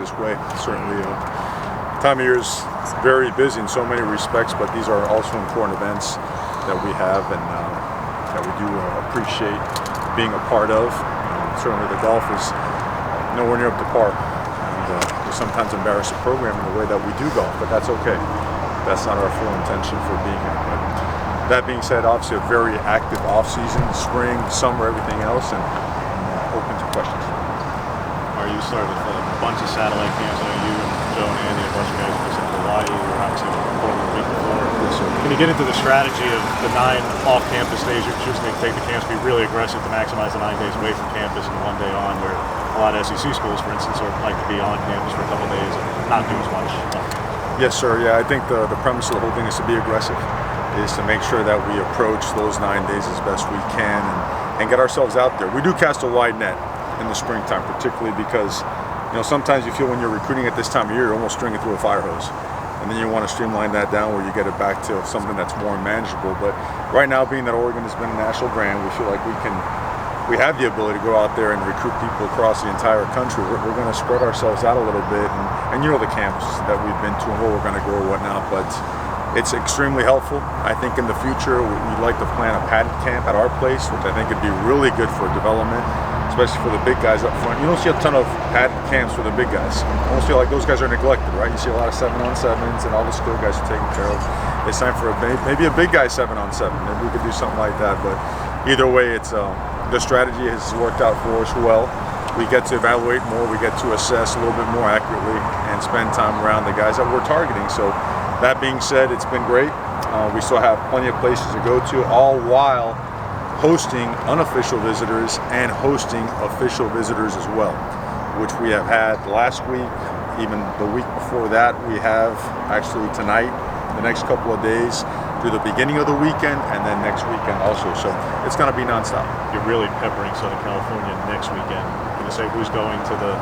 this way. Certainly, time of year is very busy in so many respects, but these are also important events that we have and that we do appreciate being a part of. Certainly, the golf is nowhere near up to par. And we sometimes embarrass the program in the way that we do golf, but that's okay. That's not our full intention for being here. But that being said, obviously a very active off-season, spring, summer, everything else, and open to questions. Are you starting with a bunch of satellite camps? I know you and Joe and Andy, a bunch of guys who in Hawaii, you were obviously in Portland the week before. Yes, sir. Can you get into the strategy of the 9 off-campus days you're choosing to take the camps, be really aggressive to maximize the 9 days away from campus and 1 day on, where a lot of SEC schools, for instance, are like to be on campus for a couple days and not do as much? Yes, sir. Yeah, I think the premise of the whole thing is to be aggressive, is to make sure that we approach those 9 days as best we can and get ourselves out there. We do cast a wide net in the springtime, particularly because sometimes you feel when you're recruiting at this time of year, you're almost stringing through a fire hose. And then you want to streamline that down where you get it back to something that's more manageable. But right now, being that Oregon has been a national brand, we feel like we have the ability to go out there and recruit people across the entire country. We're going to spread ourselves out a little bit, and the camps that we've been to and where we're going to go or whatnot. But it's extremely helpful. I think in the future, we'd like to plan a padded camp at our place, which I think would be really good for development, especially for the big guys up front. You don't see a ton of padded camps for the big guys. I almost feel like those guys are neglected, right? You see a lot of 7-on-7s, and all the skill guys are taken care of. It's time for maybe a big guy 7-on-7. Maybe we could do something like that. But either way, it's the strategy has worked out for us well. We get to evaluate more. We get to assess a little bit more accurately and spend time around the guys that we're targeting. So that being said, it's been great. We still have plenty of places to go to, all while hosting unofficial visitors and hosting official visitors as well, which we have had last week, even the week before that. We have actually tonight, the next couple of days, through the beginning of the weekend, and then next weekend also. So it's going to be nonstop. You're really peppering Southern California next weekend. Can you say who's going to the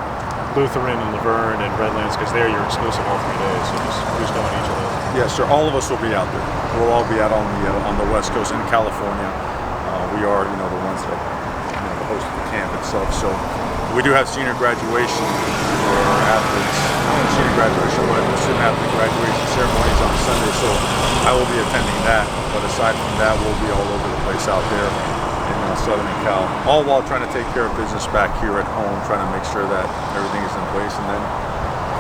Lutheran and Laverne and Redlands? Because there you're exclusive all 3 days. So who's going to each of those? Yes, sir. All of us will be out there. We'll all be out on the West Coast in California. We are, the ones that host the camp itself. So we do have senior graduation for our athletes. Not only senior graduation, but the student athlete graduation ceremonies on Sunday. So I will be attending that. But aside from that, we'll be all over the place out there in Southern Cal. All while trying to take care of business back here at home, trying to make sure that everything is in place, and then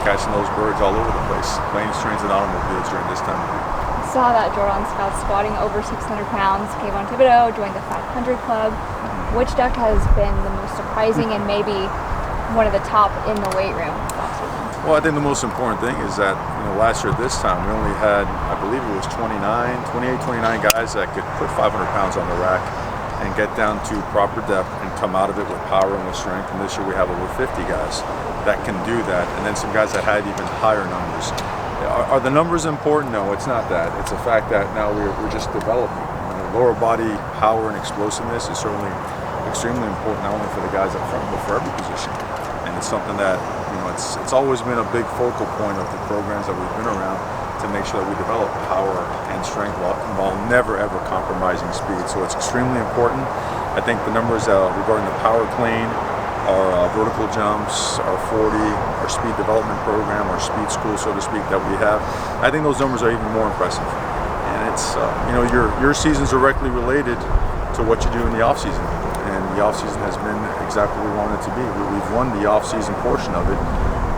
catching those birds all over the place. Planes, trains, and automobiles during this time of year. Saw that Jordan Scott's squatting over 600 pounds. Kayvon Thibodeau joined the 500 club. Which duck has been the most surprising and maybe one of the top in the weight room this offseason? Well, I think the most important thing is that last year at this time we only had, I believe it was 29 guys that could put 500 pounds on the rack and get down to proper depth and come out of it with power and with strength. And this year we have over 50 guys that can do that, and then some guys that had even higher numbers. Are the numbers important? No, it's not that. It's the fact that now we're just developing. Lower body power and explosiveness is certainly extremely important, not only for the guys up front, but for every position. And it's something that it's always been a big focal point of the programs that we've been around, to make sure that we develop power and strength while never ever compromising speed. So it's extremely important. I think the numbers regarding the power clean, our vertical jumps, our 40, our speed development program, our speed school, so to speak, that we have, I think those numbers are even more impressive. And it's, your season's directly related to what you do in the off season. And the off season has been exactly what we want it to be. We've won the off season portion of it.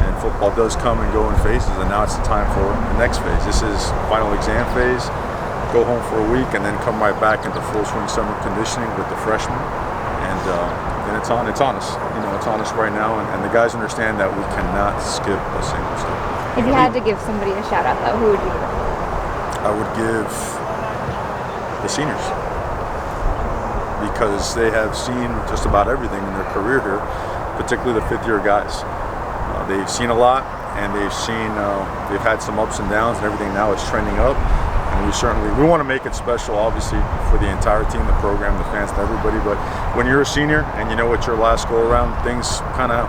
And football does come and go in phases, and now it's the time for the next phase. This is final exam phase. Go home for a week and then come right back into full swing summer conditioning with the freshmen. And it's on us. It's on us right now, and the guys understand that we cannot skip a single step. If you had to give somebody a shout out, though, who would you give? I would give the seniors, because they have seen just about everything in their career here, particularly the fifth-year guys. They've seen a lot, and they've had some ups and downs, and everything now is trending up. And we want to make it special, obviously, for the entire team, the program, the fans, and everybody. But when you're a senior and you know it's your last go around, things kind of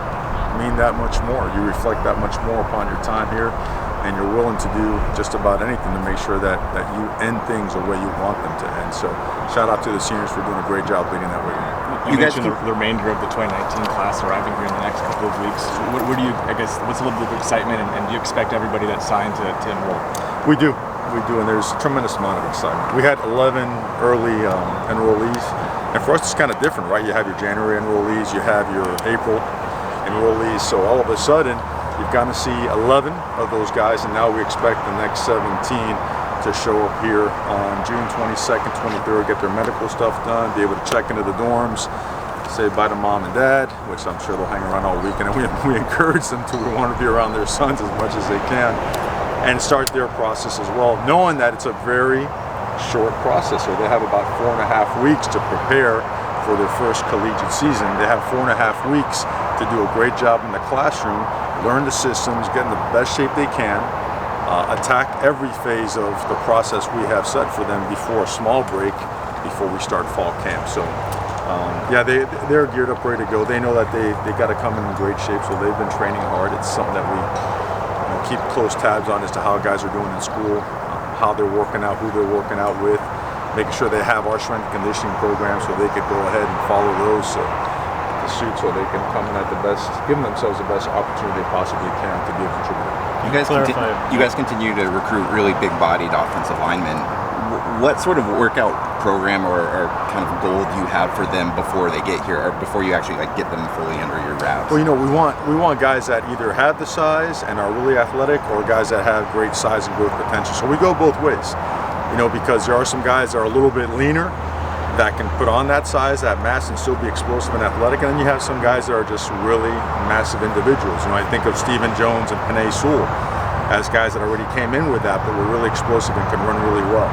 mean that much more. You reflect that much more upon your time here, and you're willing to do just about anything to make sure that you end things the way you want them to end. So shout out to the seniors for doing a great job leading that way. You guys mentioned the remainder of the 2019 class arriving here in the next couple of weeks. What do you, I guess, what's a little bit of excitement, and do you expect everybody that's signed to enroll? We do, and there's a tremendous amount of excitement. We had 11 early enrollees, and for us it's kind of different, right? You have your January enrollees, you have your April enrollees, so all of a sudden you've gotten to see 11 of those guys, and now we expect the next 17 to show up here on June 22nd, 23rd, get their medical stuff done, be able to check into the dorms, say bye to mom and dad, which I'm sure they'll hang around all weekend, and we encourage them to want to be around their sons as much as they can, and start their process as well, knowing that it's a very short process. So they have about 4.5 weeks to prepare for their first collegiate season. They have 4.5 weeks to do a great job in the classroom, learn the systems, get in the best shape they can, attack every phase of the process we have set for them before a small break, before we start fall camp. So yeah, they're geared up, ready to go. They know that they got to come in great shape, so they've been training hard. It's something that we keep close tabs on as to how guys are doing in school, how they're working out, who they're working out with, making sure they have our strength and conditioning program so they could go ahead and follow those to suit, so they can come in at the best, giving themselves the best opportunity they possibly can to be a contributor. You guys continue to recruit really big-bodied offensive linemen. What sort of workout program or kind of goal do you have for them before they get here, or before you actually get them fully under your wraps? Well, we want guys that either have the size and are really athletic, or guys that have great size and growth potential. So we go both ways, because there are some guys that are a little bit leaner that can put on that size, that mass, and still be explosive and athletic. And then you have some guys that are just really massive individuals. I think of Stephen Jones and Panay Sewell as guys that already came in with that, but were really explosive and can run really well.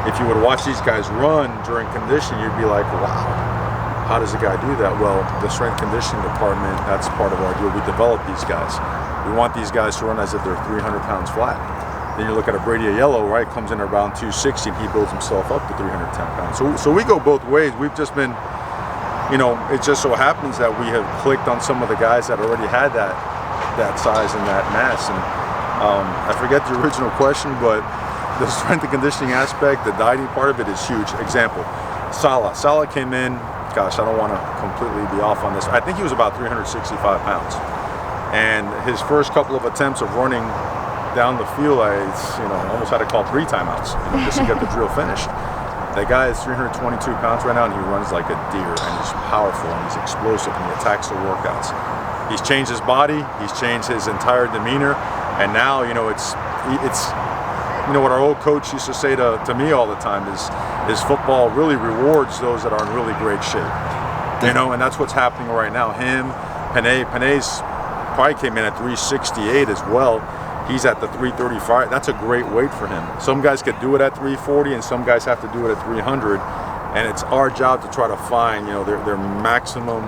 If you would watch these guys run during condition, you'd be like, wow, how does a guy do that? Well, the strength conditioning department, that's part of our deal. We develop these guys. We want these guys to run as if they're 300 pounds flat. Then you look at a Brady Aiello, right? Comes in around 260, and he builds himself up to 310 pounds. So we go both ways. We've just been, it just so happens that we have clicked on some of the guys that already had that size and that mass. And I forget the original question, but the strength and conditioning aspect, the dieting part of it is huge. Example, Salah. Salah came in, gosh, I don't want to completely be off on this. I think he was about 365 pounds. And his first couple of attempts of running down the field, I almost had to call 3 timeouts just to get the drill finished. That guy is 322 pounds right now, and he runs like a deer, and he's powerful, and he's explosive, and he attacks the workouts. He's changed his body, he's changed his entire demeanor, and now it's what our old coach used to say to me all the time is football really rewards those that are in really great shape. And that's what's happening right now. Him, Panay's probably came in at 368 as well. He's at the 335. That's a great weight for him. Some guys could do it at 340, and some guys have to do it at 300. And it's our job to try to find, their maximum,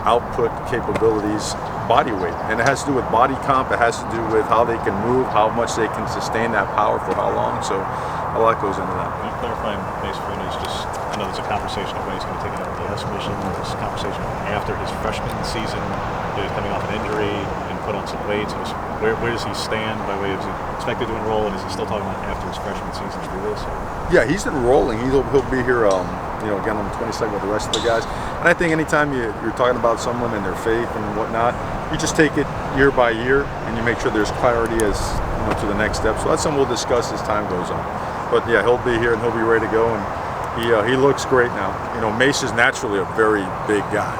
output capabilities, body weight. And it has to do with body comp. It has to do with how they can move, how much they can sustain that power for how long. So a lot goes into that. Can you clarify, basically, I know there's a conversation of when he's going to take an LDS mission. There's a conversation after his freshman season, he's coming off an injury and put on some weight. So where does he stand by way of, is he expected to enroll, and is he still talking about after his freshman season through this? Yeah, he's enrolling. He'll be here, again on the 22nd with the rest of the guys. And I think anytime you're talking about someone and their faith and whatnot, you just take it year by year, and you make sure there's clarity as to the next step. So that's something we'll discuss as time goes on. But yeah, he'll be here and he'll be ready to go, and he looks great now. Mace is naturally a very big guy.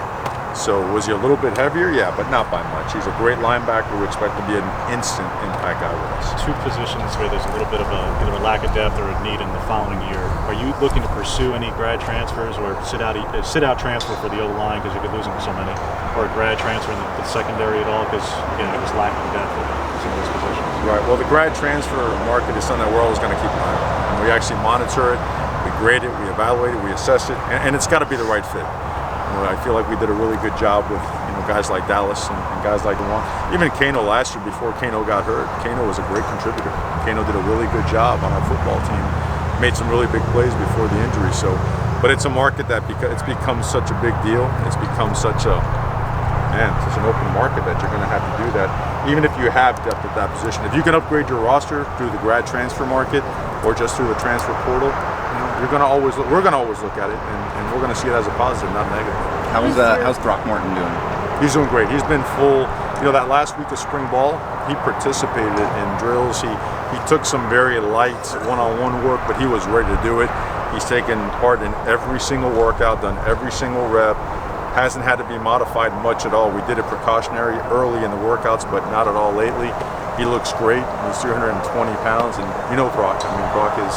So was he a little bit heavier? Yeah, but not by much. He's a great linebacker. We expect to be an instant impact guy with us. 2 positions where there's a little bit of either a lack of depth or a need in the following year. Are you looking to pursue any grad transfers or sit out transfer for the O-line because you could lose them for so many, or a grad transfer in the secondary at all because again it was lacking depth at some of those positions? Right. Well, the grad transfer market is something that we're always going to keep an eye on. And we actually monitor it, we grade it, we evaluate it, we assess it, and it's got to be the right fit. I feel like we did a really good job with guys like Dallas and guys like Dewan. Even Kano last year, before Kano got hurt, Kano was a great contributor. Kano did a really good job on our football team, made some really big plays before the injury. So, but it's a market that it's become such a big deal. It's become such an open market that you're going to have to do that, even if you have depth at that position. If you can upgrade your roster through the grad transfer market or just through the transfer portal, we're gonna always look at it, and we're gonna see it as a positive, not negative. How's Throckmorton doing? He's doing great. He's been full. That last week of spring ball, he participated in drills. He took some very light one-on-one work, but he was ready to do it. He's taken part in every single workout, done every single rep. Hasn't had to be modified much at all. We did it precautionary early in the workouts, but not at all lately. He looks great. He's 320 pounds, and Brock. Brock is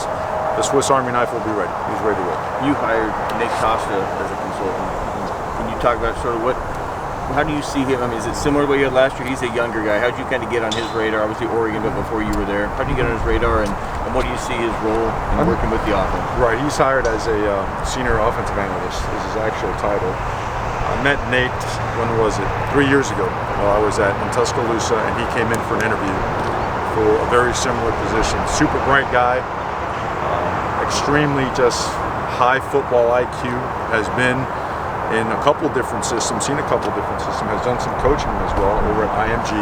the Swiss Army knife. Will be ready. He's ready to work. You hired Nick Costa as a consultant. Can you talk about sort of how do you see him? Is it similar to what you had last year? He's a younger guy. How did you kind of get on his radar? Obviously Oregon, but before you were there, how did you get on his radar, and what do you see his role in working with the offense? Right, he's hired as a senior offensive analyst. Is his actual title. I met Nate, when was it? 3 years ago. I was in Tuscaloosa, and he came in for an interview for a very similar position. Super bright guy, extremely just high football IQ, has been in a couple different systems, seen a couple different systems, has done some coaching as well over at IMG.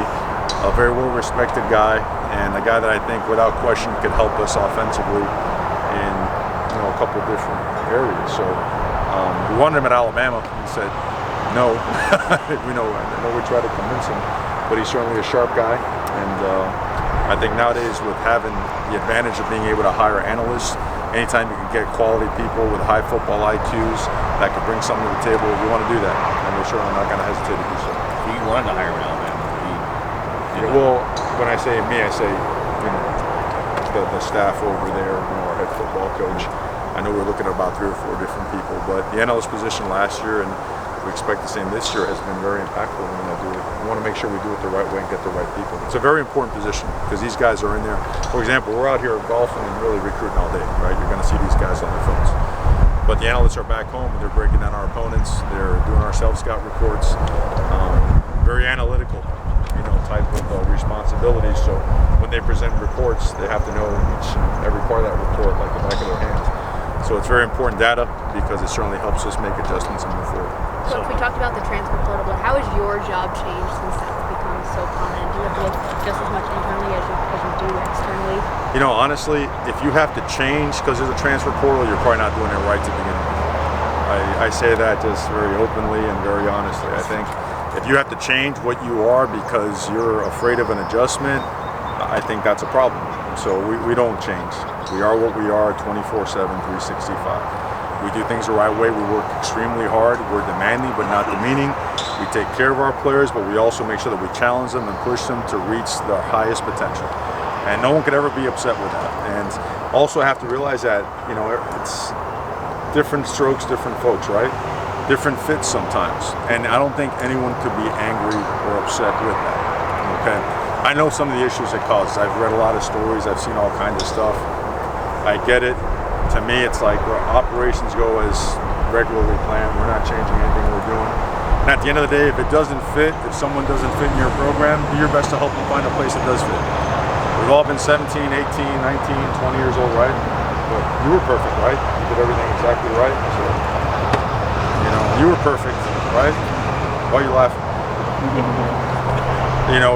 A very well-respected guy, and a guy that I think without question could help us offensively in a couple different areas. So we wanted him at Alabama. He said no. I know we tried to convince him, but he's certainly a sharp guy, and I think nowadays with having the advantage of being able to hire analysts, anytime you can get quality people with high football IQs that could bring something to the table, we want to do that, and we're certainly not going to hesitate to do so. So you wanted to hire him at Alabama? Well, when I say me, I say the staff over there, our head football coach. I know we're looking at about 3 or 4 different people, but the analyst position last year, and we expect the same this year, has been very impactful. We want to make sure we do it the right way and get the right people. It's a very important position because these guys are in there. For example, we're out here golfing and really recruiting all day, right? You're going to see these guys on their phones. But the analysts are back home and they're breaking down our opponents. They're doing our self-scout reports. Very analytical, type of responsibility. So when they present reports, they have to know each and every part of that report like the back of their hands. So it's very important data because it certainly helps us make adjustments and move forward. So if we talked about the transfer portal, but how has your job changed since that's become so common? Do you have to look just as much internally as you do externally? Honestly, if you have to change because there's a transfer portal, you're probably not doing it right to begin with. I say that just very openly and very honestly. I think if you have to change what you are because you're afraid of an adjustment, I think that's a problem. So we don't change. We are what we are 24/7, 365. We do things the right way. We work extremely hard. We're demanding but not demeaning. We take care of our players, but we also make sure that we challenge them and push them to reach their highest potential. And no one could ever be upset with that. And also have to realize that, it's different strokes, different folks, right? Different fits sometimes. And I don't think anyone could be angry or upset with that, okay? I know some of the issues it causes. I've read a lot of stories. I've seen all kinds of stuff. I get it. To me, it's like where operations go as regularly planned. We're not changing anything we're doing. And at the end of the day, if it doesn't fit, if someone doesn't fit in your program, do your best to help them find a place that does fit. We've all been 17, 18, 19, 20 years old, right? But you were perfect, right? You did everything exactly right. So, you were perfect, right? Why are you laughing?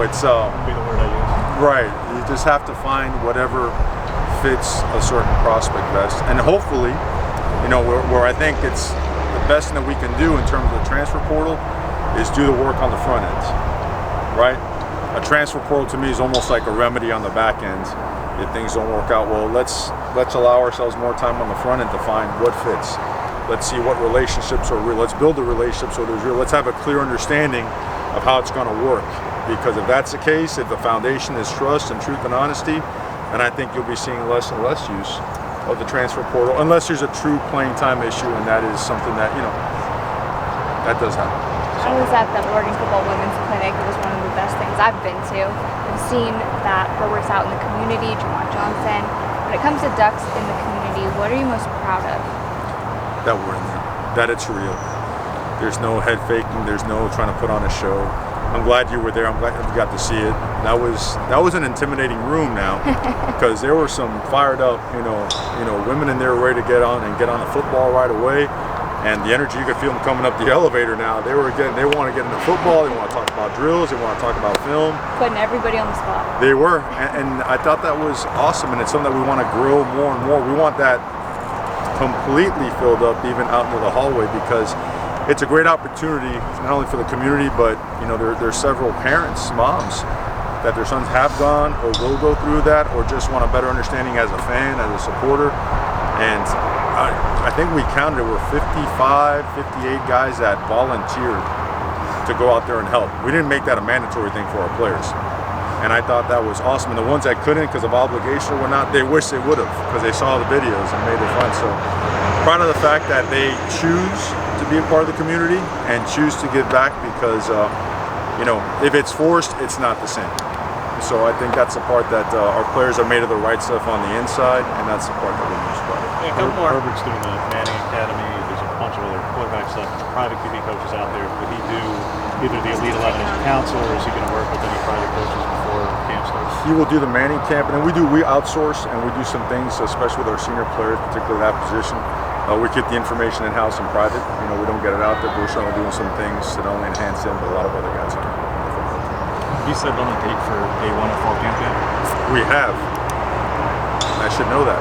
It's Be the word I use. right. You just have to find whatever fits a certain prospect best, and hopefully, where I think it's the best thing that we can do in terms of the transfer portal is do the work on the front end, right? A transfer portal to me is almost like a remedy on the back end. If things don't work out well, let's allow ourselves more time on the front end to find what fits. Let's see what relationships are real. Let's build the relationships so there's real. Let's have a clear understanding of how it's going to work. Because if that's the case, if the foundation is trust and truth and honesty, then I think you'll be seeing less and less use of the transfer portal, unless there's a true playing time issue, and that is something that, that does happen. I was at the Oregon Football Women's Clinic. It was one of the best things I've been to. I've seen that progress out in the community, Jawan Johnson. When it comes to Ducks in the community, what are you most proud of? That we're in there, that it's real. There's no head faking, there's no trying to put on a show. I'm glad you were there. I'm glad you got to see it. That was an intimidating room now, because there were some fired up, women in there ready to get on the football right away, and the energy you could feel them coming up the elevator now. They want to get into football. They want to talk about drills. They want to talk about film. Putting everybody on the spot. They were, and I thought that was awesome, and it's something that we want to grow more and more. We want that completely filled up even out into the hallway, because it's a great opportunity not only for the community, but there's several parents, moms, that their sons have gone or will go through that, or just want a better understanding as a fan, as a supporter. And I think we counted, there were 58 guys that volunteered to go out there and help. We didn't make that a mandatory thing for our players. And I thought that was awesome. And the ones that couldn't because of obligation or whatnot, they wish they would have, because they saw the videos and made it fun. So proud of the fact that they choose to be a part of the community and choose to give back, because if it's forced, it's not the same. So I think that's the part that our players are made of the right stuff on the inside, and that's the part that we're most proud of. Yeah, a couple more. Herbert's doing the Manning Academy. There's a bunch of other quarterback stuff, private QB coaches out there. Would he do either the Elite 11 as a counselor, or is he going to work with any private coaches before camp starts? He will do the Manning camp, and then we outsource, and we do some things, especially with our senior players, particularly that position. We keep the information in-house and private. We don't get it out there, but we're certainly doing some things to not only enhance him, but a lot of other guys on it. You said on the date for day one of fall camp yet? We have. I should know that.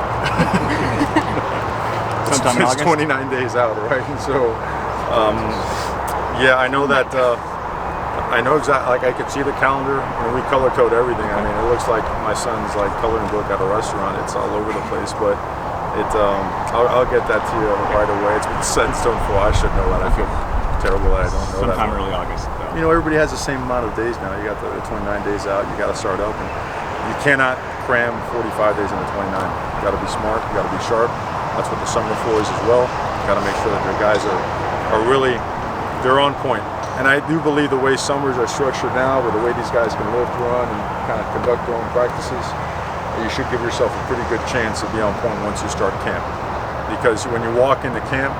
Sometime in it's August? 29 days out, right? And so, I know that. I know exactly. Like, I could see the calendar, and we color code everything. I mean, it looks like my son's like coloring book at a restaurant. It's all over the place, but I'll get that to you right away. It's been set in stone for. I should know that. I feel terrible that I don't know that. Sometime early August. Everybody has the same amount of days now. You got the 29 days out. You got to start up, and you cannot cram 45 days into 29. You got to be smart. You got to be sharp. That's what the summer floor is as well. You got to make sure that your guys are really, they're on point. And I do believe the way summers are structured now, with the way these guys can lift, run, and kind of conduct their own practices, you should give yourself a pretty good chance to be on point once you start camp. Because when you walk into camp,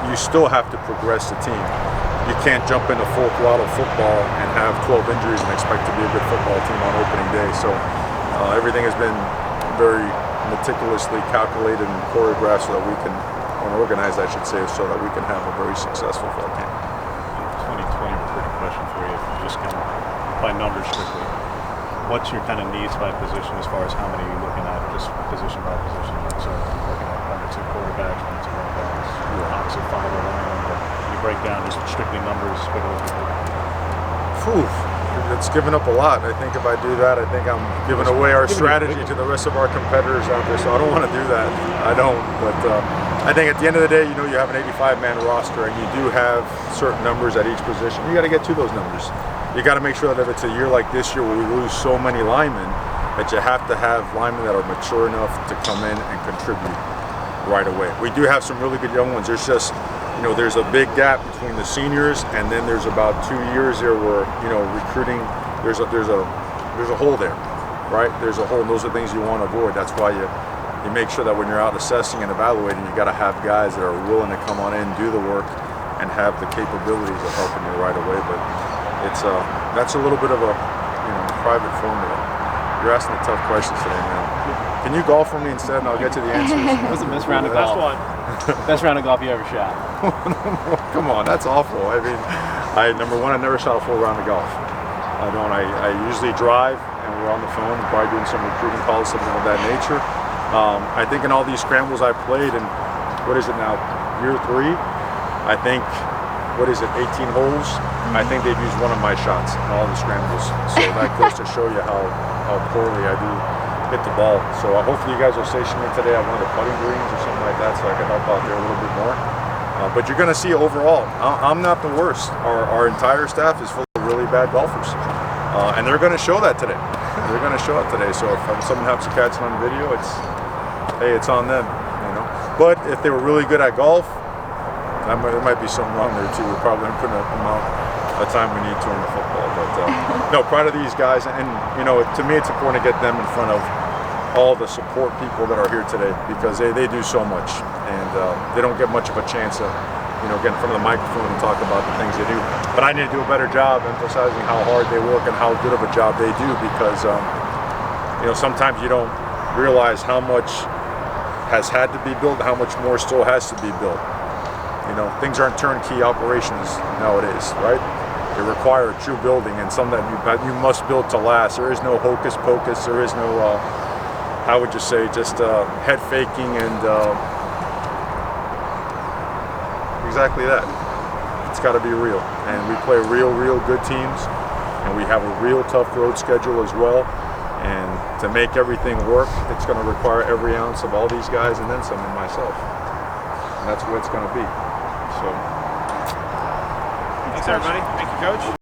you still have to progress the team. You can't jump into full throttle football and have 12 injuries and expect to be a good football team on opening day. So everything has been very meticulously calculated and choreographed so that we can, or organized I should say, so that we can have a very successful fall camp. 2020 recruiting question for you, just kind of by numbers strictly. What's your kind of needs by position as far as how many you're looking at, just position by position? So I'm looking at 1 or 2 quarterbacks, 1 or 2 running backs, obviously 5 or 1, but you break down just strictly numbers, what are you looking for? It's given up a lot. I think if I do that, I think I'm giving away our strategy to the rest of our competitors out there. So I don't want to do that. I don't. But I think at the end of the day, you have an 85-man roster, and you do have certain numbers at each position. You got to get to those numbers. You got to make sure that if it's a year like this year where we lose so many linemen, that you have to have linemen that are mature enough to come in and contribute right away. We do have some really good young ones. There's just there's a big gap between the seniors, and then there's about 2 years there where recruiting. There's a hole there, right? There's a hole, and those are things you want to avoid. That's why you make sure that when you're out assessing and evaluating, you got to have guys that are willing to come on in, do the work, and have the capabilities of helping you right away. But that's a little bit of a private formula. You're asking the tough questions today, man. Can you golf for me instead, and I'll get to the answers? That was the best round of golf. Best round of golf you ever shot. Come on, that's awful. I mean, number one, I never shot a full round of golf. I don't. I usually drive, and we're on the phone, probably doing some recruiting calls, something of that nature. I think in all these scrambles I played, and what is it now, year 3? I think, 18 holes? I think they've used one of my shots in all the scrambles. So that goes to show you how poorly I do hit the ball. So hopefully you guys will station me today at one of the putting greens or something like that, so I can help out there a little bit more. But you're going to see overall, I'm not the worst. Our entire staff is full of really bad golfers. And they're going to show that today. They're going to show it today. So if someone happens to catch it on video, it's on them. But if they were really good at golf, there might be something wrong there too. We're probably going to put an amount of time we need to in the football. But no, proud of these guys. And to me, it's important to get them in front of all the support people that are here today, because they do so much, and they don't get much of a chance to get in front of the microphone and talk about the things they do. But I need to do a better job emphasizing how hard they work and how good of a job they do, because sometimes you don't realize how much has had to be built, how much more still has to be built. Things aren't turnkey operations nowadays, right? They require a true building, and something that you must build to last. There is no hocus pocus. There is no, how would you say, just head faking and exactly that. It's got to be real, and we play real good teams, and we have a real tough road schedule as well. And to make everything work, it's going to require every ounce of all these guys, and then some of myself. And that's what it's going to be. So, Thanks, everybody. Thank you, Coach.